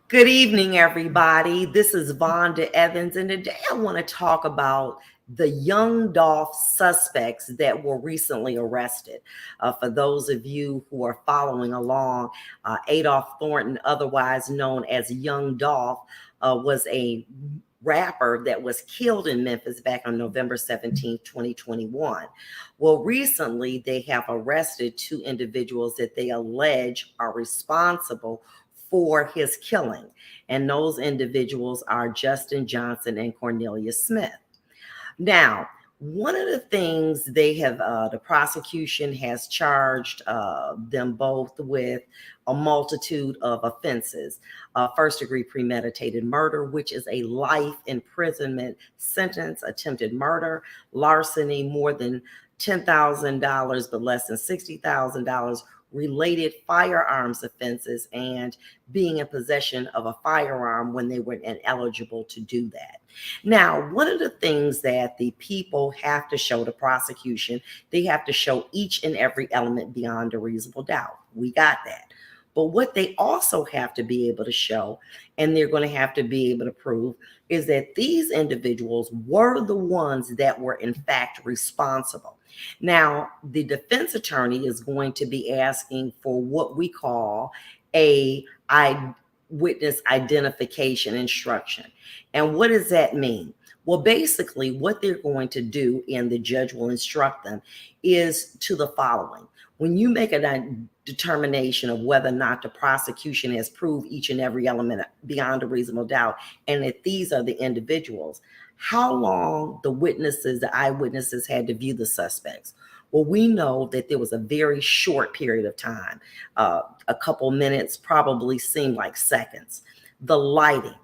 Good evening, everybody. This is Vonda Evans, and today I want to talk about the young Dolph suspects that were recently arrested. For those of you who are following along, Adolph Thornton, otherwise known as Young Dolph, was a rapper that was killed in Memphis back on November 17th, 2021. Well, recently they have arrested two individuals that they allege are responsible for his killing. And those individuals are Justin Johnson and Cornelius Smith. Now, one of the things the prosecution has charged them both with a multitude of offenses. First degree premeditated murder, which is a life imprisonment sentence, attempted murder, larceny, more than $10,000 but less than $60,000, related firearms offenses, and being in possession of a firearm when they were ineligible to do that. Now, one of the things that the people have to show the prosecution, they have to show each and every element beyond a reasonable doubt. We got that. But what they also have to be able to show, and they're going to have to be able to prove, is that these individuals were the ones that were in fact responsible. Now, the defense attorney is going to be asking for what we call a witness identification instruction. And what does that mean? Well, basically, what they're going to do, and the judge will instruct them, is to the following. When you make a determination of whether or not the prosecution has proved each and every element beyond a reasonable doubt, and that these are the individuals, how long the witnesses, the eyewitnesses, had to view the suspects. Well, we know that there was a very short period of time. A couple minutes probably seemed like seconds. The lighting,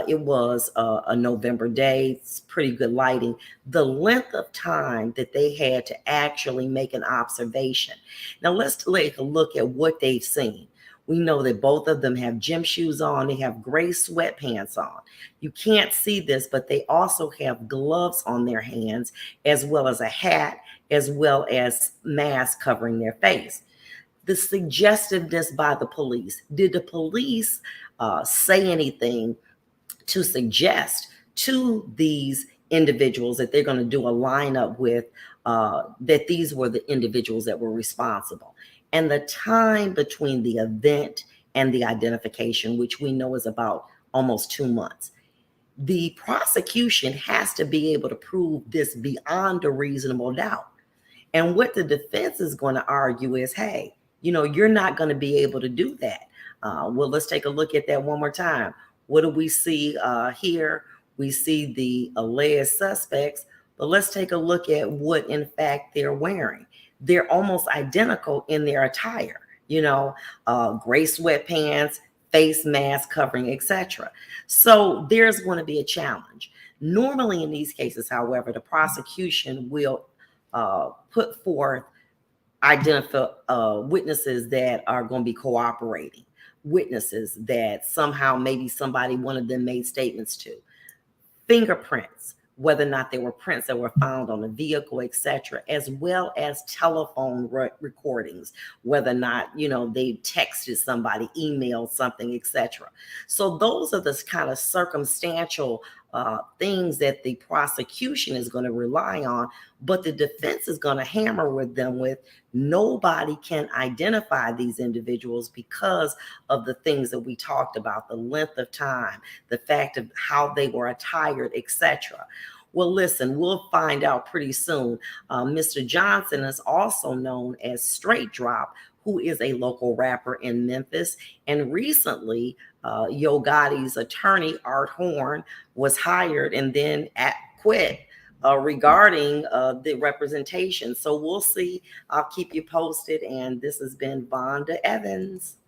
it was a November day. It's pretty good lighting. The length of time that they had to actually make an observation. Now, let's take a look at what they've seen. We know that both of them have gym shoes on. They have gray sweatpants on. You can't see this, but they also have gloves on their hands, as well as a hat, as well as masks covering their face. The suggestiveness by the police. Did the police say anything to suggest to these individuals that they're going to do a lineup with, that these were the individuals that were responsible? And the time between the event and the identification, which we know is about almost 2 months. The prosecution has to be able to prove this beyond a reasonable doubt. And what the defense is going to argue is, hey, you're not going to be able to do that. Well, let's take a look at that one more time. What do we see here? We see the alleged suspects, but let's take a look at what, in fact, they're wearing. They're almost identical in their attire, gray sweatpants, face mask covering, etc. So there's going to be a challenge. Normally in these cases, however, the prosecution will put forth witnesses that are going to be cooperating, witnesses that somehow maybe one of them made statements to, fingerprints, whether or not there were prints that were found on the vehicle, etc., as well as telephone recordings, whether or not, they texted somebody, emailed something, etc. So those are the kind of circumstantial things that the prosecution is going to rely on, but the defense is going to hammer with them with nobody can identify these individuals because of the things that we talked about, the length of time, the fact of how they were attired, etc. Well, listen, we'll find out pretty soon. Mr. Johnson is also known as Straight Drop, who is a local rapper in Memphis. And recently, Yo Gotti's attorney, Art Horn, was hired and then quit regarding the representation. So we'll see. I'll keep you posted. And this has been Vonda Evans.